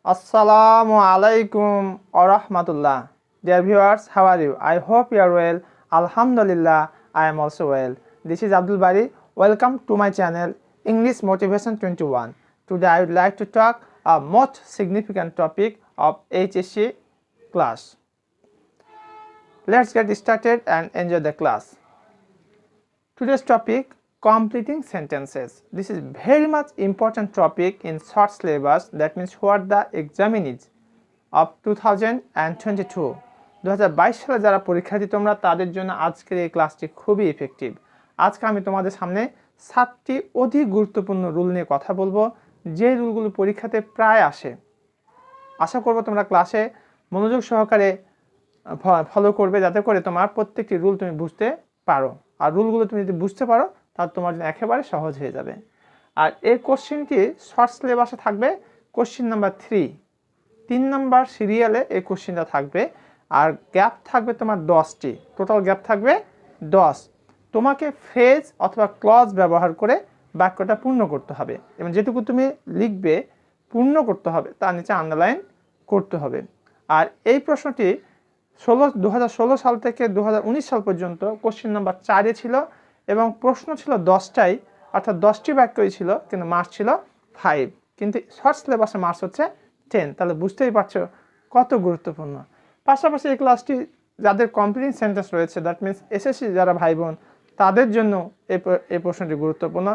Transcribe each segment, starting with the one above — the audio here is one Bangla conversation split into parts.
Assalamu alaikum wa rahmatullah. Dear viewers, how are you? I hope you are well. Alhamdulillah, I am also well. This is Abdul Bari. Welcome to my channel English Motivation 21. Today I would like to talk a most significant topic of HSC class. Let's get started and enjoy the class. Today's topic, completing sentences. This is very much important topic in short syllabus. That means what the examinees of 2022 2022 সালে যারা পরীক্ষার্থী তোমরা তাদের জন্য আজকের এই ক্লাসটি খুবই ইফেক্টিভ। আজকে আমি তোমাদের সামনে 7টি অধিক গুরুত্বপূর্ণ রুল নিয়ে কথা বলবো, যে রুলগুলো পরীক্ষাতে প্রায় আসে। আশা করব তোমরা ক্লাসে মনোযোগ সহকারে ফলো করবে, যাতে করে তোমার প্রত্যেকটি রুল তুমি বুঝতে পারো। আর রুলগুলো তুমি যদি বুঝতে পারো তাহলে তোমার জন্য একেবারে সহজ হয়ে যাবে। আর এই কোশ্চেনটি শর্ট সিলেবাসে থাকবে, কোশ্চেন নাম্বার 3 নাম্বার সিরিয়ালে এই কোশ্চেনটা থাকবে। আর গ্যাপ থাকবে তোমার 10টি, টোটাল গ্যাপ থাকবে 10। তোমাকে ফ্রেজ অথবা ক্লজ ব্যবহার করে বাক্যটা পূর্ণ করতে হবে এবং যেটুকু তুমি লিখবে পূর্ণ করতে হবে তার নিচে আন্ডারলাইন করতে হবে। আর এই প্রশ্নটি 2016 সাল থেকে 2019 সাল পর্যন্ত কোশ্চেন নাম্বার 4-এ ছিল এবং প্রশ্ন ছিল 10টাই, অর্থাৎ 10টি বাক্যই ছিল, কিন্তু মার্কস ছিল 5। কিন্তু শর্ট সিলেবাসে মার্কস হচ্ছে 10। তাহলে বুঝতেই পারছো কত গুরুত্বপূর্ণ। পাশাপাশি এই ক্লাসটি যাদের কমপ্লিটিং সেন্টেন্স রয়েছে, দ্যাট মিনস এসএসসি যারা ভাই বোন, তাদের জন্য এই প্রশ্নটি গুরুত্বপূর্ণ।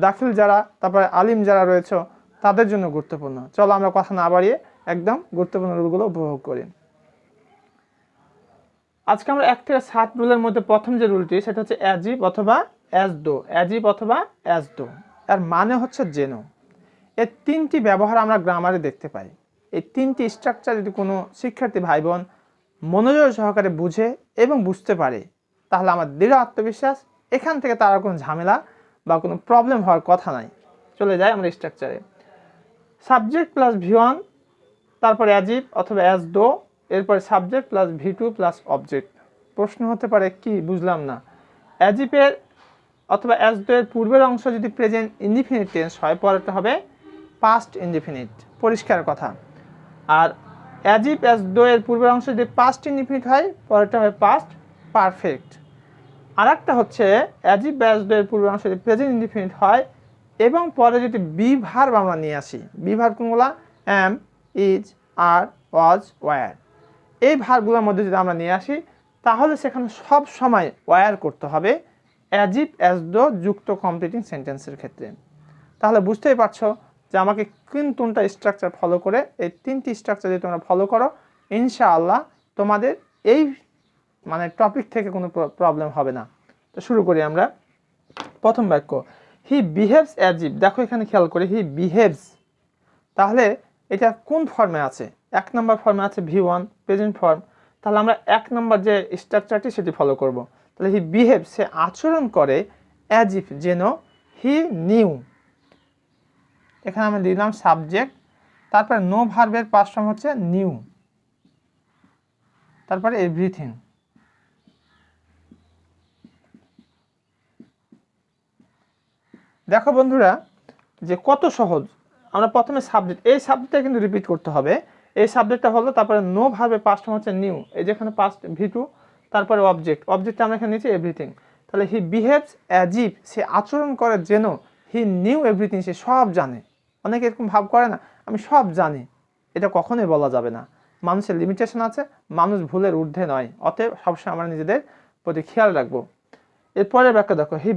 দাখিল যারা, তারপরে আলিম যারা রয়েছে তাদের জন্য গুরুত্বপূর্ণ। চলো আমরা কথা না বাড়িয়ে একদম গুরুত্বপূর্ণ রুলগুলো উপভোগ করি। আজকে আমরা 1 থেকে 7 রুলের মধ্যে প্রথম যে রুলটি সেটা হচ্ছে অ্যাজ ইফ অথবা অ্যাজ দো। অ্যাজ ইফ অথবা অ্যাজ দো এর মানে হচ্ছে যেন। এর 3টি ব্যবহার আমরা গ্রামারে দেখতে পাই। এই 3টি স্ট্রাকচার যদি কোনো শিক্ষার্থী ভাই বোন মনোযোগ সহকারে বুঝে এবং বুঝতে পারে, তাহলে আমার দৃঢ় আত্মবিশ্বাস এখান থেকে তার কোনো ঝামেলা বা কোনো প্রবলেম হওয়ার কথা নাই। চলে যাই আমরা স্ট্রাকচারে। সাবজেক্ট প্লাস V1, তারপর অ্যাজ ইফ অথবা অ্যাজ দো, এরপরে subject plus V2 plus object. প্রশ্ন হতে পারে কি বুঝলাম না। অ্যাজ ইফের অথবা অ্যাজ দো এর পূর্বের অংশ যদি প্রেজেন্ট ইনডিফিনিট টেন্স হয়, পরেরটা হবে পাস্ট ইনডিফিনিট, পরিষ্কার কথা। আর অ্যাজ ইফ অ্যাজ দো এর পূর্বের অংশ যদি পাস্ট ইনডিফিনিট হয়, পরেরটা হবে পাস্ট পারফেক্ট। আর একটা হচ্ছে অ্যাজ ইফ অ্যাজ দো এর পূর্বের অংশ যদি প্রেজেন্ট ইনডিফিনিট হয় এবং পরে যদি বি ভার্ব আমরা নিয়ে আসি। বি ভার্ব কোনগুলা? অ্যাম, ইজ, আর, ওয়াজ, ওয়্যার। এই ভার্বগুলোর মধ্যে যদি আমরা নিয়ে আসি, তাহলে সেখানে সব সময় ওয়্যার করতে হবে অ্যাজ ইফ অ্যাজ দো যুক্ত কমপ্লিটিং সেন্টেন্সের ক্ষেত্রে। তাহলে বুঝতেই পারছো যে আমাকে কোনটা স্ট্রাকচার ফলো করে, এই 3টি স্ট্রাকচার যদি তোমরা ফলো করো, ইনশাআল্লাহ তোমাদের এই টপিক থেকে কোনো প্রবলেম হবে না। তো শুরু করি আমরা। প্রথম বাক্য, হি বিহেভস অ্যাজ ইফ। দেখো এখানে খেয়াল করে, হি বিহেভস, তাহলে এটা কোন ফর্মে আছে? 1 নম্বর ফর্মে আছে V1 প্রেজেন্ট ফর্ম। তাহলে আমরা 1 নম্বর যে স্ট্রাকচারটি সেটি ফলো করব। তাহলে হি বিহেভ, সে আচরণ করে, অ্যাজ ইফ যেন, হি নিউ। এখানে আমরা দিলাম সাবজেক্ট, তারপরে নো ভার্বের পাস্ট ফর্ম হচ্ছে নিউ, তারপরে এভরিথিং। দেখো বন্ধুরা যে কত সহজ। আমরা প্রথমে সাবজেক্ট, এই সাবজেক্টটা কিন্তু রিপিট করতে হবে। এই সাবজেক্টটা হলো, তারপরে নো ভার্বে পাস্ট ফর্ম হচ্ছে নিউ, এই যেখানে পাস্ট V2, তারপরে অবজেক্টটা আমরা এখানে নিচে এভরিথিং। তাহলে হি বিহেভস অ্যাজ ইফ, সে আচরণ করে যেন, হি নিউ এভরিথিং, সে সব জানে। অনেকে এরকম ভাব করে না, আমি সব জানি। এটা কখনোই বলা যাবে না। মানুষের লিমিটেশন আছে, মানুষ ভুলের ঊর্ধ্বে নয়। অতএব সবসময় আমরা নিজেদের প্রতি খেয়াল রাখবো। এরপরের ব্যাখ্যা দেখো, হি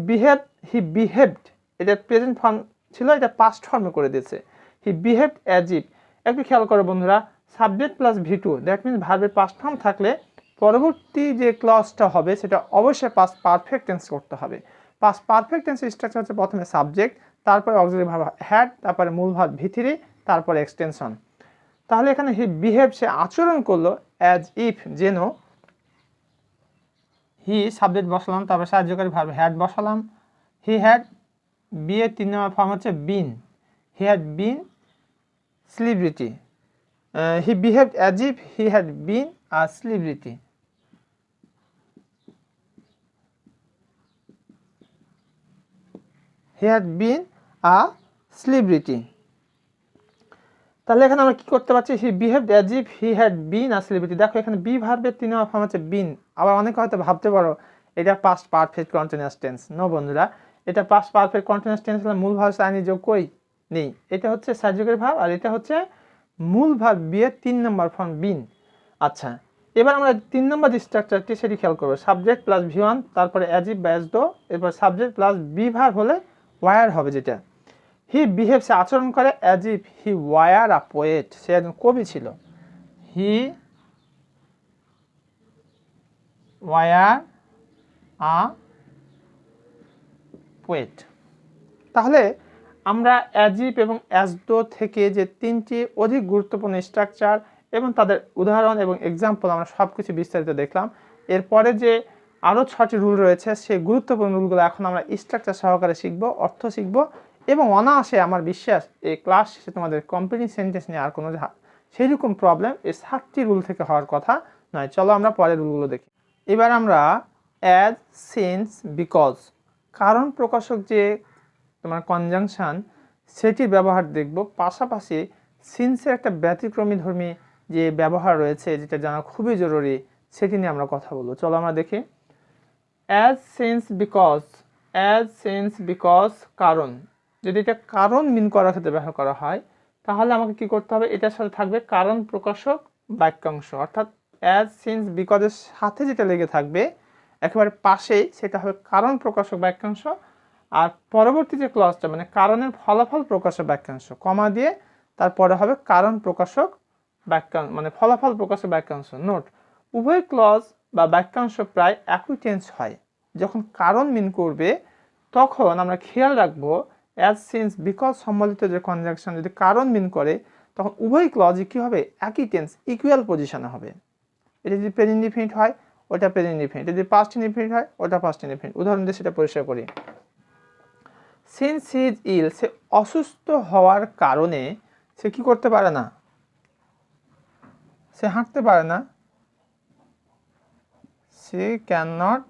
বিহেভড, এটা প্রেজেন্ট ফর্ম ছিল, এটা পাস্ট ফর্মে করে দিয়েছে। হি বিহেভড অ্যাজ ইফ। একটু খেয়াল করো বন্ধুরা, subject plus V2, that means ভার্বের পাস্ট ফর্ম থাকলে পরবর্তী যে ক্লজটা হবে সেটা অবশ্যই পাস্ট পারফেক্ট টেন্স করতে হবে। পাস্ট পারফেক্ট টেন্সের স্ট্রাকচার হচ্ছে প্রথমে সাবজেক্ট, তারপরে অক্সিলারি ভার্ব হ্যাড, তারপরে মূল ভার্ব V3, তারপরে এক্সটেনশন। তাহলে এখানে হি বিহেভ, সে আচরণ করলো, অ্যাজ ইফ যেন, হি সাবজেক্ট বসালাম, তারপরে সাহায্যকারী ভার্ব হ্যাড বসালাম। হি হ্যাড, বি এর 3 নম্বর ফর্ম হচ্ছে been, he had been celebrity. He behaved as if he had been a celebrity. He had been a celebrity. তাহলে এখানে আমরা কি করতে পারছি, he behaved as if he had been a celebrity. দেখো এখানে বি ভার্বের 3 নম্বর ফর্ম হচ্ছে বিন। আবার অনেকে হয়তো ভাবতে পারো এটা past perfect continuous tense. No বন্ধুরা, এটা পাস্ট পারফেক্ট কন্টিনিউয়াস টেন্স হলে মূল ভার্ব আইনি যোগ কই নেই, এটা হচ্ছে সাহায্যকারী ভার্ব আর এটা হচ্ছে মূল ভার্ব বি এর 3 নম্বর ফর্ম বিন। আচ্ছা, এবার আমরা 3 নম্বর যে স্ট্রাকচারটি সেটি খেয়াল করবো। সাবজেক্ট প্লাস ভি1, তারপরে অ্যাজ ইফ বা অ্যাজ দো, এরপর সাবজেক্ট প্লাস বি ভার্ব হলে ওয়ার হবে। যেটা হি বিহেভ, সে আচরণ করে, as if he were a poet, সে একজন কবি ছিল। He were a poet. তাহলে আমরা অ্যাজ ইফ এবং অ্যাজ দো থেকে যে 3টি অধিক গুরুত্বপূর্ণ স্ট্রাকচার এবং তাদের উদাহরণ এবং এক্সাম্পল আমরা সব কিছু বিস্তারিত দেখলাম। এরপরে যে আরও 6টি রুল রয়েছে সেই গুরুত্বপূর্ণ রুলগুলো এখন আমরা স্ট্রাকচার সহকারে শিখব, অর্থ শিখব এবং অনায়াসে আমার বিশ্বাস এই ক্লাস শেষে তোমাদের কমপ্লিট সেন্টেন্স নিয়ে আর কোনো সেইরকম প্রবলেম এই 7টি রুল থেকে হওয়ার কথা নয়। চলো আমরা পরের রুলগুলো দেখি। এবার আমরা অ্যাজ, সিন্স, বিকজ কারণ প্রকাশক যে তোমার কনজাংশন সেটির ব্যবহার দেখব। পাশাপাশি সিন্সের একটা ব্যতিক্রমীধর্মী যে ব্যবহার রয়েছে যেটা জানা খুবই জরুরি সেটি নিয়ে আমরা কথা বলবো। চলো আমরা দেখি। As, since, because. As, since, because কারণ। যদি এটা কারণ মিন করার ক্ষেত্রে ব্যবহার করা হয় তাহলে আমাকে কি করতে হবে, এটার সাথে থাকবে কারণ প্রকাশক বাক্যাংশ, অর্থাৎ অ্যাজ, সিন্স, বিকজের সাথে যেটা লেগে থাকবে একেবারে পাশেই সেটা হবে কারণ প্রকাশক বাক্যাংশ। আর পরবর্তী যে ক্লজটা মানে কারণের ফলাফল প্রকাশক বাক্যাংশ কমা দিয়ে তারপরে হবে কারণ প্রকাশক বাক্যাংশ মানে ফলাফল প্রকাশক বাক্যাংশ। নোট, উভয় ক্লজ বা বাক্যাংশ প্রায় একই টেন্স হয়। যখন কারণ মিন করবে তখন আমরা খেয়াল রাখবো অ্যাজ, সিন্স, বিকজ সম্বলিত যে কনজাংশন যদি কারণ মিন করে তখন উভয় ক্লজই কী হবে, একই টেন্স ইকুয়াল পজিশনে হবে। এটা যদি প্রেজেন্ট ইনডিফিনিট হয় ওটা প্রেজেন্ট ইনডিফিনিট, এটা যদি পাস্ট ইনডিফিনিট হয় ওটা পাস্ট ইনডিফিনিট। উদাহরণ দিয়ে সেটা পরিষ্কার করি। সিন্স হি ইজ ইল, সে অসুস্থ হওয়ার কারণে সে কি করতে পারে না, সে হাঁটতে পারে না। সে ক্যান নট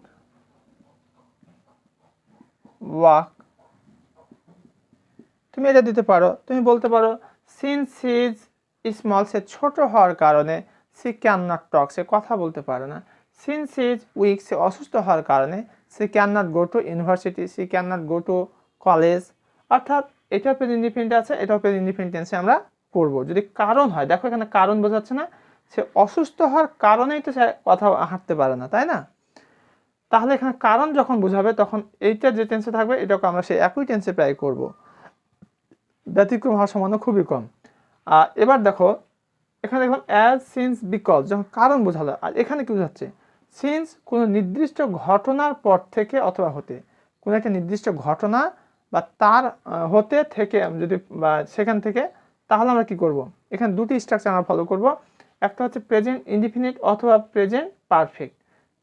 ওয়াক। তুমি এটা দিতে পারো, তুমি বলতে পারো সিন্স হি ইজ স্মল, সে ছোট হওয়ার কারণে সে ক্যান নট টক, সে কথা বলতে পারে না। সিন্স হি ইজ উইক, সে অসুস্থ হওয়ার কারণে সে can not go to university, সে can not go to college. অর্থাৎ এটাও প্রেজেন্ট ইনডিফিনিট আছে, এটাও প্রেজেন্ট ইনডিফিনিট টেন্সে আমরা করব যদি কারণ হয়। দেখো এখানে কারণ বোঝাচ্ছে না, সে অসুস্থ হওয়ার কারণেই তো সে কথা হাঁটতে পারে না, তাই না? তাহলে এখানে কারণ যখন বোঝাবে তখন এইটা যে টেন্সে থাকবে এটাকে আমরা সেই একই টেন্সে প্রায় করব, ব্যতিক্রম হওয়ার সম্ভাবনা খুবই কম। এবার দেখো এখানে দেখলাম অ্যাজ, সিন্স, বিকজ যখন কারণ বোঝালো, আর এখানে কি বোঝাচ্ছে, সিন্স কোনো নির্দিষ্ট ঘটনার পর থেকে অথবা হতে, কোনো একটা নির্দিষ্ট ঘটনা বা তার হতে থেকে যদি বা সেখান থেকে, তাহলে আমরা কি করব, এখানে দুটি স্ট্রাকচার আমরা ফলো করব। একটা হচ্ছে প্রেজেন্ট ইনডিফিনিট অথবা প্রেজেন্ট পারফেক্ট।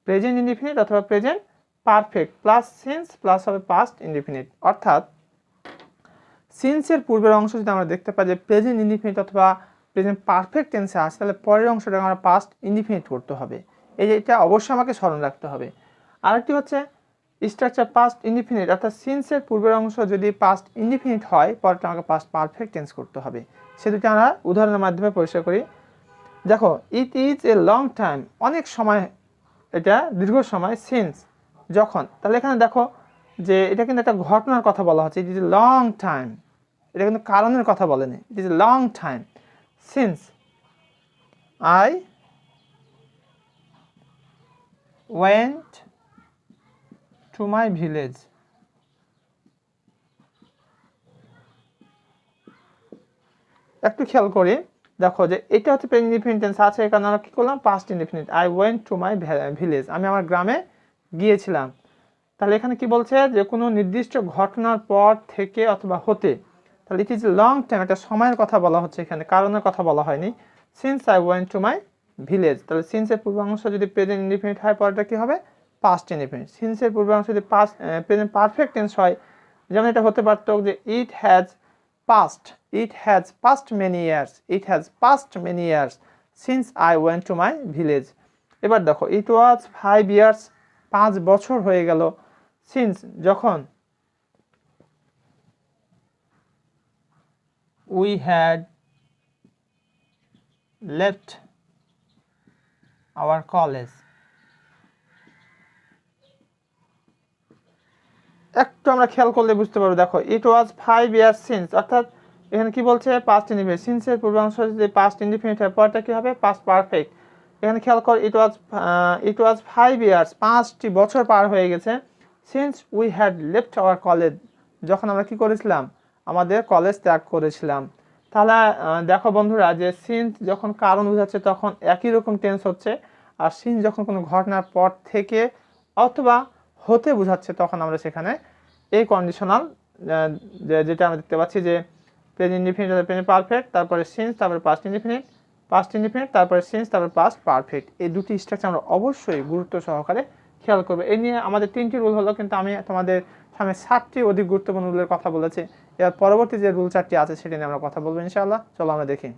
প্রেজেন্ট ইনডিফিনিট অথবা present perfect plus since plus হবে পাস্ট ইনডিফিনিট। অর্থাৎ সিন্সের পূর্বের অংশ যদি আমরা দেখতে পাই যে প্রেজেন্ট ইনডিফিনিট অথবা প্রেজেন্ট পারফেক্ট টেন্সে আসে তাহলে পরের অংশটাকে আমরা পাস্ট ইনডিফিনিট করতে হবে। এই যে এটা অবশ্যই আমাকে স্মরণ রাখতে হবে। আরেকটি হচ্ছে স্ট্রাকচার পাস্ট ইনডিফিনিট, অর্থাৎ সিন্সের পূর্বের অংশ যদি পাস্ট ইনডিফিনিট হয় পরেরটা আমাকে পাস্ট পারফেক্ট টেন্স করতে হবে। সে দুটি আমরা উদাহরণের মাধ্যমে পরিষ্কার করি। দেখো it is a long time, অনেক সময়, এটা দীর্ঘ সময়, সিন্স যখন, তাহলে এখানে দেখো যে এটা কিন্তু একটা ঘটনার কথা বলা হচ্ছে, it is a long time, এটা কিন্তু কারণের কথা বলেনি। It is a long time since I went to my village. একটু খেয়াল করি, দেখো যে এটা হচ্ছে প্রেজেন্ট ইনডিফিনিট টেন্স আছে, এখানে আমরা কি করলাম past indefinite. I went to my village, আমি আমার গ্রামে গিয়েছিলাম। তাহলে এখানে কি বলছে যে কোনো নির্দিষ্ট ঘটনার পর থেকে অথবা হতে, তাহলে it is a long time, একটা সময়ের কথা বলা হচ্ছে, এখানে কারণের কথা বলা হয়নি। Since I went to my village, তাহলে সিন্সের পূর্বাংশ যদি প্রেজেন্ট ইনডিফিনিট হয় পরেরটা কি হবে পাস্ট ইনডিফিনিট। সিন্সের পূর্বাংশ যদি প্রেজেন্ট পারফেক্ট টেন্স হয়, যেমন এটা হতে পারতো যে it has past, it has past many years, it has past many years since I went to my village. এবার দেখো ইট ওয়াজ 5 ইয়ার্স, 5 বছর হয়ে গেল, সিন্স যখন, we had left our college. একটু আমরা খেয়াল করলে বুঝতে পারবো, দেখো it was 5 years since, অর্থাৎ এখানে কি বলছে past indefinite, since এর পূর্বাংশ যদি past indefinite হয় পরটা কি হবে past perfect। এখানে খেয়াল কর it was 5 years, 5টি বছর পার হয়ে গেছে, since we had left our college, যখন আমরা কি করেছিলাম আমাদের কলেজ ত্যাগ করেছিলাম। তাহলে দেখো বন্ধুরা যে since যখন কারণ বোঝাচ্ছে তখন একই রকম টেন্স হচ্ছে, আর since যখন কোনো ঘটনার পর থেকে অথবা হতে বোঝাচ্ছে তখন আমরা সেখানে এই কন্ডিশনাল যেটা আমরা দেখতে পাচ্ছি যে প্রেজেন্ট ইনডিফিনিট প্রেজেন্ট পারফেক্ট, তারপরে সিন্স, তারপরে পাস্ট ইনডিফিনিট, তারপরে সিন্স, তারপরে পাস্ট পারফেক্ট, এই দুটি স্ট্রাকচার আমরা অবশ্যই গুরুত্ব সহকারে খেয়াল করবো। এই নিয়ে আমাদের 3টি রুল হলো, কিন্তু আমি তোমাদের সামনে 7টি অধিক গুরুত্বপূর্ণ রুলের কথা বলেছি। এর পরবর্তী যে রুল 4টি আছে সেটি নিয়ে আমরা কথা বলবো ইনশাআল্লাহ। চলো আমরা দেখি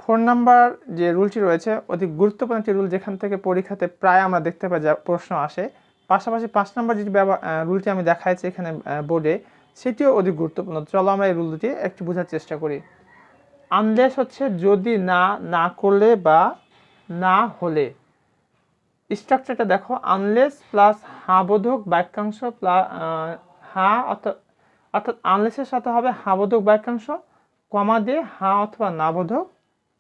4 নাম্বার যে রুলটি রয়েছে অধিক গুরুত্বপূর্ণ একটি রুল, যেখান থেকে পরীক্ষাতে প্রায় আমরা দেখতে পাই যে প্রশ্ন আসে। পাশাপাশি 5 নাম্বার যে রুলটি আমি দেখাইছি এখানে বোর্ডে, সেটিও অধিক গুরুত্বপূর্ণ। চলো আমরা এই রুল দুটি একটু বোঝার চেষ্টা করি। আনলেস হচ্ছে যদি না করলে বা না হলে। স্ট্রাকচারটা দেখো, আনলেস প্লাস হাবোধক বাক্যাংশ প্লাস অর্থাৎ আনলেসের সাথে হবে হাবোধক বাক্যাংশ, কমা দিয়ে অথবা নাবোধক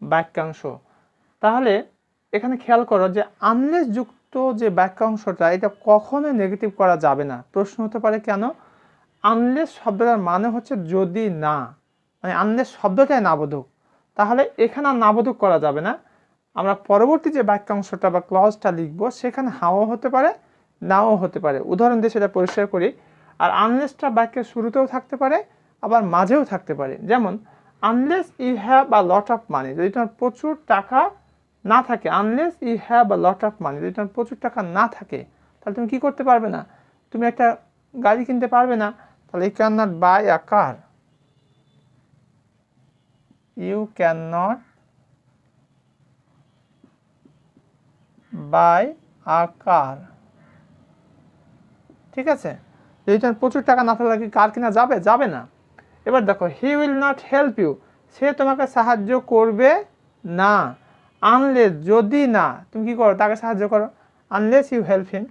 বাক্যাংশ। তাহলে এখানে খেয়াল করো যে আনলেস যুক্ত যে বাক্যাংশটা এটা কখনোই নেগেটিভ করা যাবে না। প্রশ্ন হতে পারে কেন? আনলেস শব্দটার মানে হচ্ছে যদি না, মানে আনলেস শব্দটাই নাবোধক, তাহলে এখানে আর নাবোধক করা যাবে না। আমরা পরবর্তী যে বাক্যাংশটা বা ক্লজটা লিখবো সেখানে হাও হতে পারে নাও হতে পারে। উদাহরণ দিয়ে সেটা পরিষ্কার করি। আর আনলেসটা বাক্যের শুরুতেও থাকতে পারে আবার মাঝেও থাকতে পারে। যেমন unless you have a lot of money, যদি তোমার প্রচুর টাকা না থাকে, unless you have a lot of money, যদি তোমার প্রচুর টাকা না থাকে তাহলে তুমি কি করতে পারবে না? তুমি একটা গাড়ি কিনতে পারবে না। তাহলে you can not buy a car, you can not buy a car. ঠিক আছে, যদি তোমার প্রচুর টাকা না থাকলে কি কার কিনা যাবে? যাবে না। এবার দেখো he will not help you, সে তোমাকে সাহায্য করবে না। আনলেস যদি না, তুমি কি করো? তাকে সাহায্য করো। Unless you help him,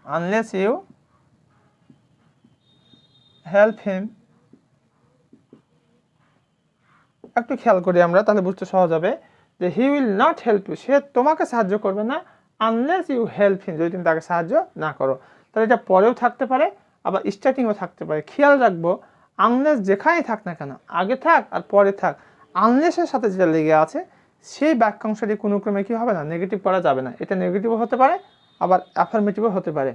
unless you help him. একটু খেয়াল করি আমরা, তাহলে বুঝতে সহজ হবে যে he will not help you, সে তোমাকে সাহায্য করবে না। আনলেস ইউ হেল্প হিম, যদি তুমি তাকে সাহায্য না করো। তাহলে এটা পরেও থাকতে পারে আবার স্টার্টিংও থাকতে পারে। খেয়াল রাখবো আনলেস যেখানেই থাক না কেন, আগে থাক আর পরে থাক, আনলেসের সাথে যেটা লেগে আছে সেই বাক্যাংশটি কোনো ক্রমে কি হবে না, নেগেটিভ করা যাবে না। এটা নেগেটিভও হতে পারে আবার অ্যাফার্মেটিভও হতে পারে।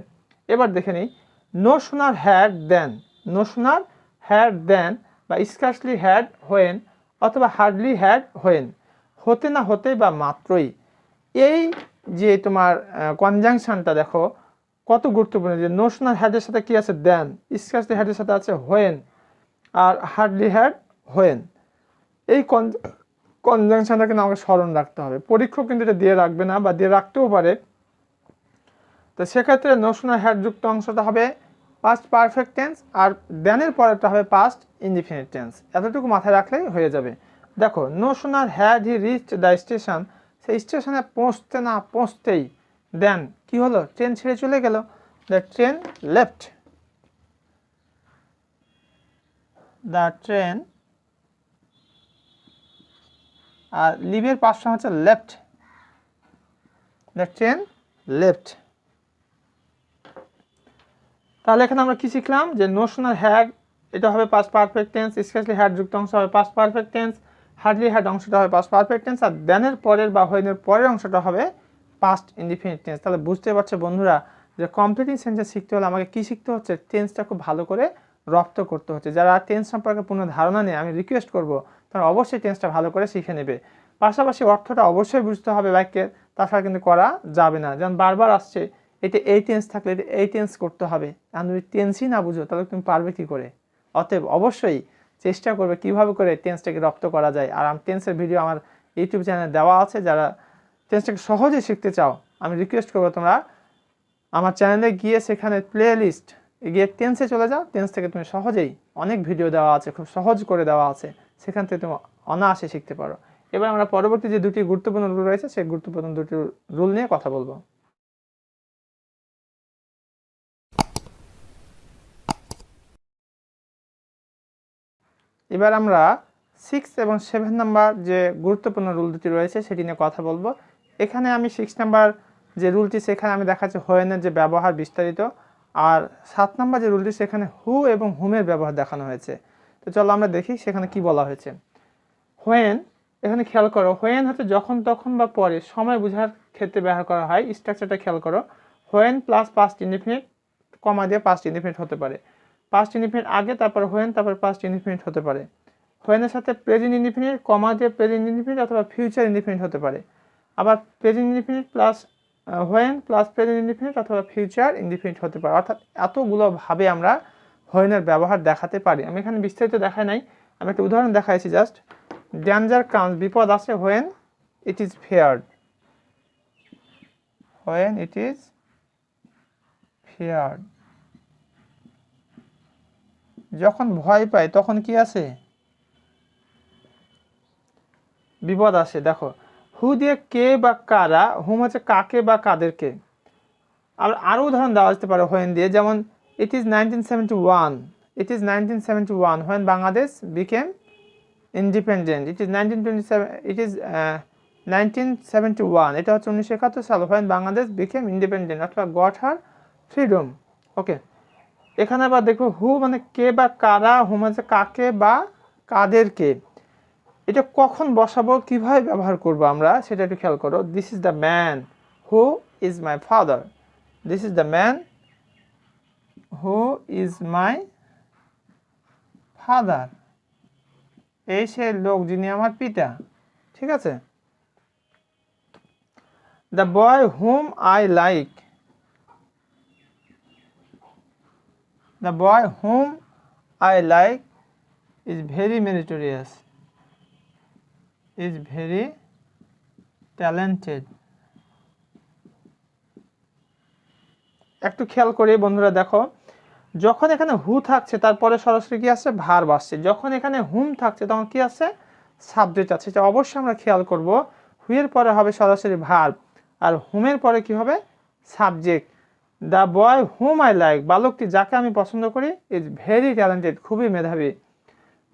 এবার দেখে নিই, no sooner had than, no sooner had than বা স্কার্সলি হ্যাড হোয়েন অথবা হার্ডলি হ্যাড হোয়েন, হতে না হতে বা মাত্রই। এই যে তোমার কনজাংশনটা দেখো কত গুরুত্বপূর্ণ, যে নো সোনার হ্যাডের সাথে কি আছে? দেন। স্কার্সলি হ্যাডের সাথে আছে হোয়েন, আর হার্ডলি হ্যাড হোয়েন। এই কনজাংশনটা কিন্তু আমাকে স্মরণ রাখতে হবে। পরীক্ষক কিন্তু এটা দিয়ে রাখবে না বা দিয়ে রাখতেও পারে। তো সেক্ষেত্রে নো সোনার হ্যাড যুক্ত অংশটা হবে পাস্ট পারফেক্ট টেন্স, আর দেনের পরেরটা হবে পাস্ট ইনডিফিনিট টেন্স। এতটুকু মাথায় রাখলেই হয়ে যাবে। দেখো no sooner had he reached the station, সেই স্টেশনে পৌঁছতে না পৌঁছতেই দেন কি হলো? ট্রেন ছেড়ে চলে গেল। The train left, the train, আর লিভের পাশে হচ্ছে লেফট, দ্য ট্রেন লেফট। তাহলে এখানে আমরা কি শিখলাম? যে নো সোনার হ্যাড এটা হবে past perfect tense, specially had যুক্ত অংশ হবে past perfect tense, hardly had অংশটা হবে পাস্ট পারফেক্ট টেন্স, আর দেনের পরের বা হোয়েনের পরের অংশটা হবে পাস্ট ইনডিফিনিট টেন্স। তাহলে বুঝতে পারছো বন্ধুরা যে কমপ্লিটিং সেন্টেন্স শিখতে হলে আমাকে কি শিখতে হচ্ছে? টেন্সটা খুব ভালো করে রপ্ত করতে হচ্ছে। যারা টেন্স সম্পর্কে পূর্ণ ধারণা নেই, আমি রিকোয়েস্ট করব তারা অবশ্যই টেন্সটা ভালো করে শিখে নেবে। পাশাপাশি অর্থটা অবশ্যই বুঝতে হবে বাক্যের, তাছাড়া কিন্তু করা যাবে না। যেমন বারবার আসছে এটা এই টেন্স থাকলে এটা এই টেন্স করতে হবে, আর তুমি টেন্সই না বুঝো তাহলে তুমি পারবে কি করে? অতএব অবশ্যই চেষ্টা করবে কিভাবে করে টেন্সটাকে রপ্ত করা যায়। আর টেন্সের ভিডিও আমার ইউটিউব চ্যানেলে দেওয়া আছে। যারা টেন্সটাকে সহজে শিখতে চাও আমি রিকোয়েস্ট করবো তোমরা আমার চ্যানেলে গিয়ে সেখানে প্লে লিস্ট গিয়ে টেন্সে চলে যাও। টেন্স থেকে তুমি সহজেই অনেক ভিডিও দেওয়া আছে, খুব সহজ করে দেওয়া আছে, সেখান থেকে তুমি অনায়াসে শিখতে পারো। এবার আমরা পরবর্তী যে দুটি গুরুত্বপূর্ণ রুল রয়েছে সেই গুরুত্বপূর্ণ দুটি রুল নিয়ে কথা বলবো। এবার আমরা 6 এবং 7 নাম্বার যে গুরুত্বপূর্ণ রুল দুটি রয়েছে সেটি নিয়ে কথা বলবো। এখানে আমি 6 নাম্বার যে রুলটি সেখানে আমি দেখাচ্ছি হোয়েনের যে ব্যবহার বিস্তারিত, আর 7 নাম্বার যে রুলটি সেখানে হু এবং হুমের ব্যবহার দেখানো হয়েছে। তো চলো আমরা দেখি সেখানে কি বলা হয়েছে। হোয়েন, এখানে খেয়াল করো, হোয়েন হচ্ছে যখন তখন বা পরে সময় বোঝার ক্ষেত্রে ব্যবহার করা হয়। স্ট্রাকচারটা খেয়াল করো, হোয়েন প্লাস পাস্ট ইনডিফিনিট কমা দিয়ে পাস্ট ইনডিফিনিট হতে পারে, পাস্ট ইনডিফিনিট আগে তারপর হোয়েন তারপর পাস্ট ইনডিফিনিট হতে পারে, হোয়েনের সাথে প্রেজেন্ট ইনডিফিনিট কমা দিয়ে প্রেজেন্ট ইনডিফিনিট অথবা ফিউচার ইনডিফিনিট হতে পারে, আবার present indefinite plus when plus present indefinite অথবা ফিউচার ইনডিফিনিট হতে পারে। অর্থাৎ এতগুলো ভাবে আমরা হোয়েনের ব্যবহার দেখাতে পারি। আমি এখানে বিস্তারিত দেখাই নাই, আমি একটা উদাহরণ দেখাইছি জাস্ট। ডেঞ্জার কামস, বিপদ আসে, when it is feared, when it is feared. যখন ভয় পায় তখন কি আছে, বিপদ আসে। দেখো হু দিয়ে কে বা কারা, হুম হচ্ছে কাকে বা কাদেরকে। আরো উদাহরণ দেওয়া যেতে পারে হোয়েন দিয়ে, যেমন it is 1971, it is 1971 when Bangladesh became independent, it is 1927, it is 1971, এটা হচ্ছে 1971 সাল হোয়েন বাংলাদেশ বিকেম ইন্ডিপেন্ডেন্ট অথবা গট হার ফ্রিডম। ওকে, এখানে আবার দেখো হু মানে কে বা কারা, হুম হচ্ছে কাকে বা কাদেরকে। এটা কখন বসাবো, কিভাবে ব্যবহার করব আমরা সেটা একটু খেয়াল করো। This is the man who is my father, this is the man who is my father, এই সে লোক যিনি আমার পিতা। ঠিক আছে। The boy whom I like, the boy whom I like is very meritorious, is very talented। একটু খেয়াল করি বন্ধুরা, দেখো যখন এখানে হু থাকছে তারপরে সরাসরি কি আসছে, ভার্ব আসছে। যখন এখানে হুম থাকছে তখন কি আছে, সাবজেক্ট আছে। এটা অবশ্যই আমরা খেয়াল করব, হুয়ের পরে হবে সরাসরি ভার্ব আর হুমের পরে কি হবে, subject. The boy whom I like, বালকটি যাকে আমি পছন্দ করি, ইজ ভেরি ট্যালেন্টেড, খুবই মেধাবী।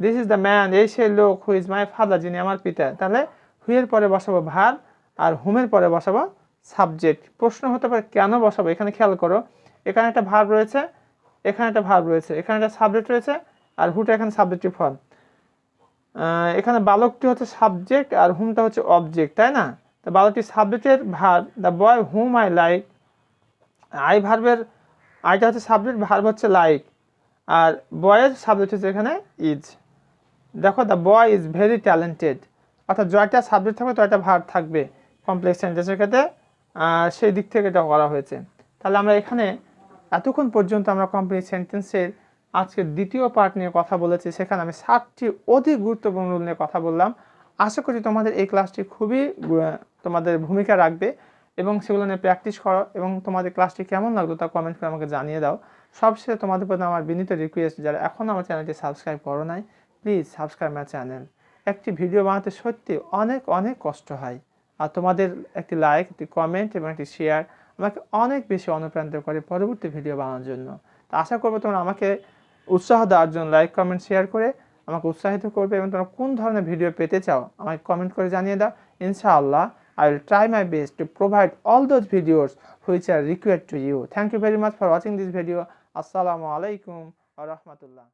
দিস ইজ দ্য ম্যান, এই সেই লোক, হু ইজ মাই ফাদার, যিনি আমার পিতা। তাহলে হুয়ের পরে বসাবো ভার্ব আর হুমের পরে বসাবো সাবজেক্ট। প্রশ্ন হতে পারে কেন বসাবো, এখানে খেয়াল করো, এখানে একটা ভার্ব রয়েছে, এখানে একটা ভার্ব রয়েছে, এখানে একটা সাবজেক্ট রয়েছে আর হুটা এখানে সাবজেক্টিভ ফর্ম। এখানে বালকটি হচ্ছে সাবজেক্ট আর হুমটা হচ্ছে অবজেক্ট, তাই না? তো বালকটি সাবজেক্টের verb, the boy whom I like, I ভার্বের আইটা হচ্ছে সাবজেক্ট, ভার্ব হচ্ছে লাইক, আর বয়ের সাবজেক্ট হচ্ছে এখানে ইজ। দেখো the boy is very talented, অর্থাৎ জয়টা সাবজেক্ট থাকবে তো একটা ভার্ব থাকবে কমপ্লেক্স সেন্টেন্সের ক্ষেত্রে, সেই দিক থেকে এটা করা হয়েছে। তাহলে আমরা এখানে এতক্ষণ পর্যন্ত আমরা কমপ্লেক্স সেন্টেন্সের আজকে দ্বিতীয় পার্ট নিয়ে কথা বলেছি। সেখানে আমি 7টি অধিক গুরুত্বপূর্ণ রুল নিয়ে কথা বললাম। আশা করি তোমাদের এই ক্লাসটি খুবই তোমাদের ভূমিকা রাখবে এবং সেগুলো নিয়ে প্র্যাকটিস করো, এবং তোমাদের ক্লাসটি কেমন লাগলো তা কমেন্ট করে আমাকে জানিয়ে দাও। সবশেষে তোমাদের প্রতি আমার বিনীত রিকোয়েস্ট, যারা এখনও আমার চ্যানেলটি সাবস্ক্রাইব করো নাই, প্লিজ সাবস্ক্রাইব মাই চ্যানেল। একটি ভিডিও বানাতে সত্যি অনেক অনেক কষ্ট হয়, আর তোমাদের একটি লাইক, একটি কমেন্ট এবং একটি শেয়ার আমাকে অনেক বেশি অনুপ্রাণিত করে পরবর্তী ভিডিও বানানোর জন্য। তো আশা করবো তোমরা আমাকে উৎসাহ দেওয়ার জন্য লাইক কমেন্ট শেয়ার করে আমাকে উৎসাহিত করবে, এবং তোমরা কোন ধরনের ভিডিও পেতে চাও আমাকে কমেন্ট করে জানিয়ে দাও। ইনশাআল্লাহ I will try my best to provide all those videos which are required to you. Thank you very much for watching this video. Assalamu alaikum wa rahmatullah.